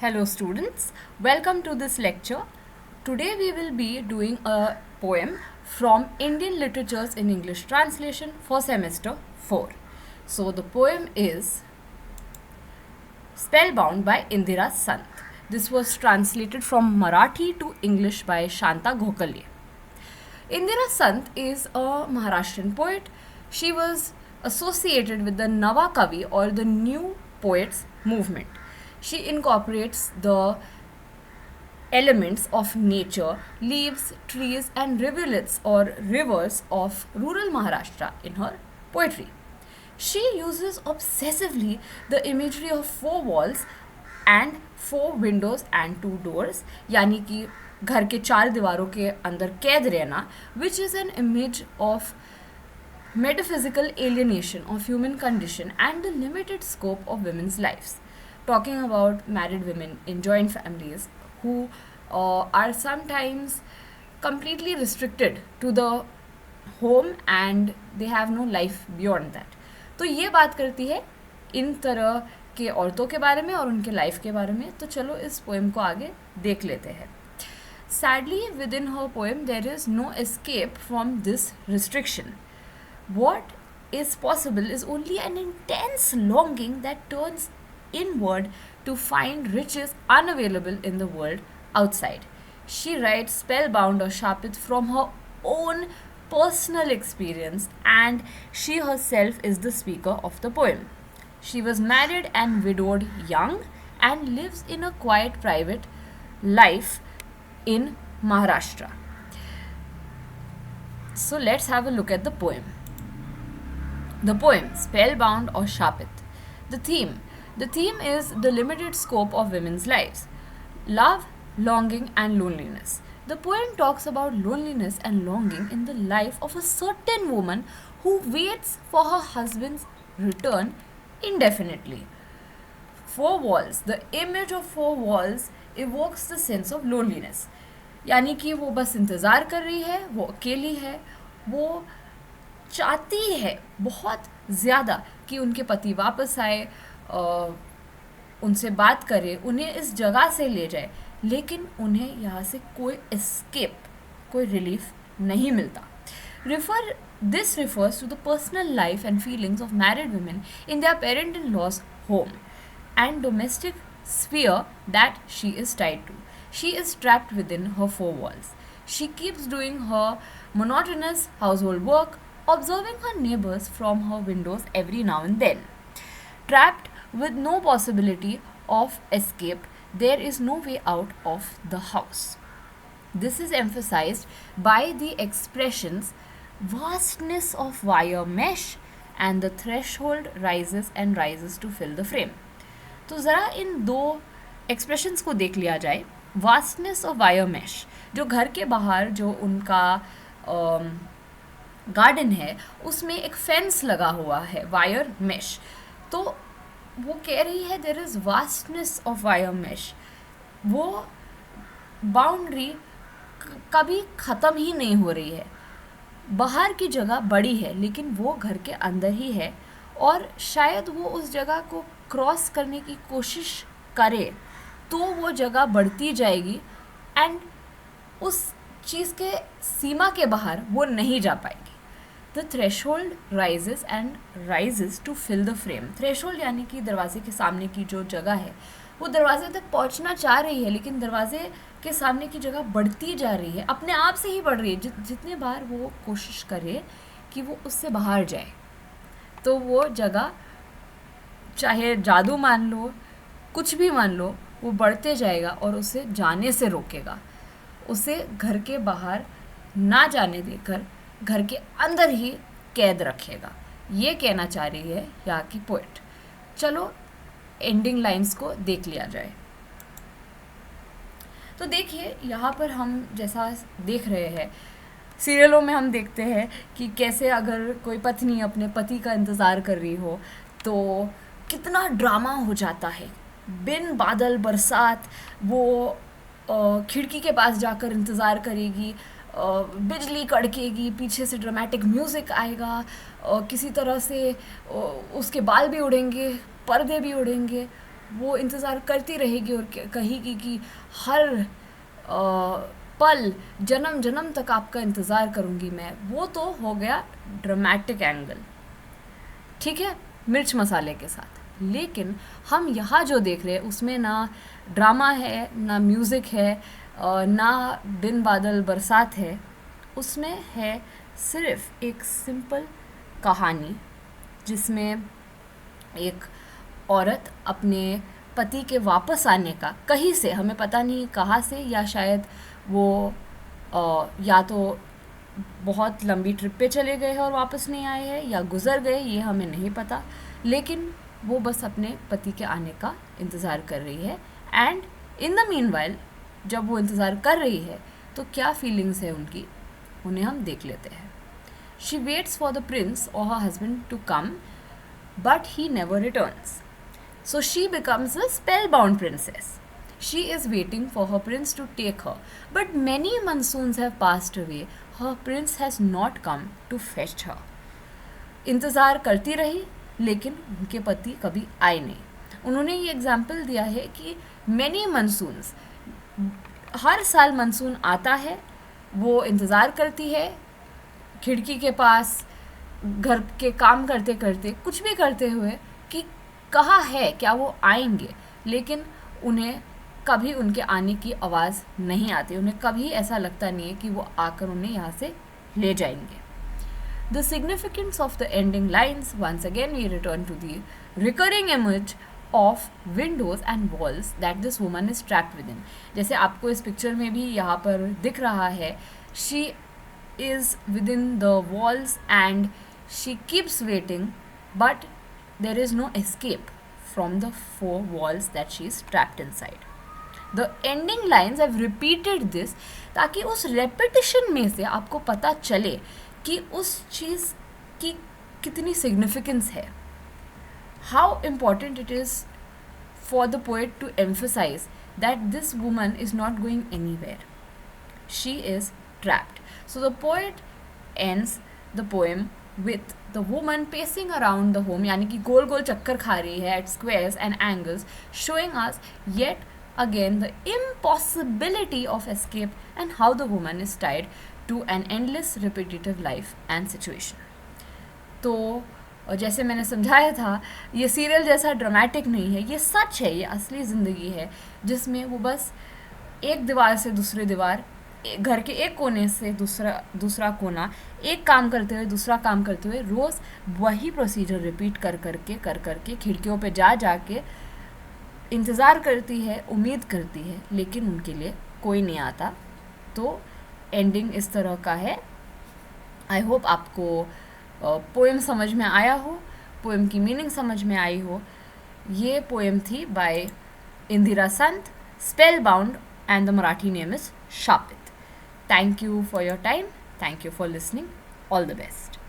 Hello students, welcome to this lecture. Today we will be doing a poem from Indian Literatures in English translation for semester 4. So the poem is Spellbound by Indira Sant. This was translated from Marathi to English by Shanta Gokhale. Indira Sant is a Maharashtrian poet. She was associated with the Nava Kavi or the New Poets movement. She incorporates the elements of nature, leaves, trees, and rivulets or rivers of rural Maharashtra in her poetry. She uses obsessively the imagery of four walls and four windows and two doors, यानी कि घर के चार दीवारों के अंदर कैद रहना, which is an image of metaphysical alienation of human condition and the limited scope of women's lives. Talking about married women in joint families who are sometimes completely restricted to the home and they have no life beyond that. तो ये बात करती है इन तरह के औरतों के बारे में और उनके लाइफ के बारे में. तो चलो इस पोएम को आगे देख लेते हैं. Sadly, within her poem, there is no escape from this restriction. What is possible is only an intense longing that turns inward to find riches unavailable in the world outside. She writes spellbound or Shapit from her own personal experience, and she herself is the speaker of the poem. She was married and widowed young and lives in a quiet private life in Maharashtra. So let's have a look at the poem. The poem, Spellbound or Shapit. The theme is the limited scope of women's lives. Love, longing and loneliness. The poem talks about loneliness and longing in the life of a certain woman who waits for her husband's return indefinitely. Four walls. The image of four walls evokes the sense of loneliness. यानी कि वो बस इंतज़ार कर रही है, वो अकेली है, वो चाहती है बहुत ज़्यादा कि उनके पति वापस आए, उनसे बात करे, उन्हें इस जगह से ले जाए, लेकिन उन्हें यहाँ से कोई एस्केप, कोई रिलीफ नहीं मिलता. This refers to the personal life and feelings of married women in their parent-in-law's home and domestic sphere that she is tied to. She is trapped within her four walls. She keeps doing her monotonous household work, observing her neighbors from her windows every now and then. Trapped with no possibility of escape, there is no way out of the house. This is emphasized by the expressions vastness of wire mesh and the threshold rises and rises to fill the frame. तो ज़रा इन दो expressions को देख लिया जाए. Vastness of wire mash, जो घर के बाहर जो उनका गार्डन है उसमें एक फेंस लगा हुआ है, वायर मैश. तो वो कह रही है there is vastness of wire mesh. वो बाउंड्री कभी ख़त्म ही नहीं हो रही है. बाहर की जगह बड़ी है लेकिन वो घर के अंदर ही है और शायद वो उस जगह को क्रॉस करने की कोशिश करे तो वो जगह बढ़ती जाएगी एंड उस चीज़ के सीमा के बाहर वो नहीं जा पाएगी. The threshold rises and rises to fill the frame. Threshold यानी कि दरवाजे के सामने की जो जगह है, वो दरवाजे तक पहुंचना चाह रही है लेकिन दरवाजे के सामने की जगह बढ़ती जा रही है, अपने आप से ही बढ़ रही है. जितने बार वो कोशिश करे कि वो उससे बाहर जाए तो वो जगह, चाहे जादू मान लो, कुछ भी मान लो, वो बढ़ते जाएगा और उसे जाने से रोकेगा, उसे घर के बाहर ना जाने देकर घर के अंदर ही कैद रखेगा. ये कहना चाह रही है यहाँ की पोएट. चलो एंडिंग लाइंस को देख लिया जाए. तो देखिए यहाँ पर हम जैसा देख रहे हैं, सीरियलों में हम देखते हैं कि कैसे अगर कोई पत्नी अपने पति का इंतज़ार कर रही हो तो कितना ड्रामा हो जाता है. बिन बादल बरसात वो खिड़की के पास जाकर इंतज़ार करेगी, बिजली कड़केगी, पीछे से ड्रामेटिक म्यूज़िक आएगा, किसी तरह से उसके बाल भी उड़ेंगे, पर्दे भी उड़ेंगे वो इंतज़ार करती रहेगी और कहेगी कि हर पल जन्म जन्म तक आपका इंतज़ार करूँगी मैं। वो तो हो गया ड्रामेटिक एंगल, ठीक है, मिर्च मसाले के साथ। लेकिन हम यहाँ जो देख रहे हैं उसमें ना ड्रामा है, ना म्यूज़िक है, ना दिन बादल बरसात है। उसमें है सिर्फ एक सिंपल कहानी जिसमें एक औरत अपने पति के वापस आने का, कहीं से, हमें पता नहीं कहाँ से, या शायद वो या तो बहुत लंबी ट्रिप पे चले गए हैं और वापस नहीं आए हैं, या गुज़र गए, ये हमें नहीं पता। लेकिन वो बस अपने पति के आने का इंतज़ार कर रही है। एंड इन द मीनवाइल जब वो इंतज़ार कर रही है तो क्या फीलिंग्स है उनकी, उन्हें हम देख लेते हैं। She waits for the prince और her husband to come, but he never returns. So she becomes a spellbound princess. She is waiting for her prince to take her, but many monsoons have passed away. Her prince has not come to fetch her. इंतज़ार करती रही लेकिन उनके पति कभी आए नहीं। उन्होंने ये एग्जाम्पल दिया है कि मैनी मनसून्स, हर साल मनसून आता है, वो इंतज़ार करती है खिड़की के पास, घर के काम करते करते, कुछ भी करते हुए कि कहाँ है, क्या वो आएंगे, लेकिन उन्हें कभी उनके आने की आवाज़ नहीं आती। उन्हें कभी ऐसा लगता नहीं है कि वो आकर उन्हें यहाँ से ले जाएंगे। The significance of the ending lines, once again we return to the recurring image of windows and walls that this woman is trapped within. जैसे आपको इस पिक्चर में भी यहाँ पर दिख रहा है, she is within the walls and she keeps waiting, but there is no escape from the four walls that she is trapped inside. The ending lines have repeated this ताकि उस repetition में से आपको पता चले कि उस चीज़ की कितनी significance है. How important it is for the poet to emphasize that this woman is not going anywhere. She is trapped. So the poet ends the poem with the woman pacing around the home, यानी कि गोल गोल चक्कर खा रही है at squares and angles, showing us yet again the impossibility of escape and how the woman is tied to an endless repetitive life and situation. तो जैसे मैंने समझाया था, ये सीरियल जैसा ड्रामेटिक नहीं है, ये सच है, ये असली ज़िंदगी है जिसमें वो बस एक दीवार से दूसरी दीवार, घर के एक कोने से दूसरा कोना, एक काम करते हुए दूसरा काम करते हुए रोज़ वही प्रोसीजर रिपीट कर करके खिड़कियों पे जा के इंतज़ार करती है, उम्मीद करती है, लेकिन उनके लिए कोई नहीं आता। तो एंडिंग इस तरह का है। आई होप आपको पोएम समझ में आया हो, पोएम की मीनिंग समझ में आई हो। ये पोएम थी bye Indira Sant, spell bound, and the Marathi name is Shapit. Thank you for your time. Thank you for listening. All the best.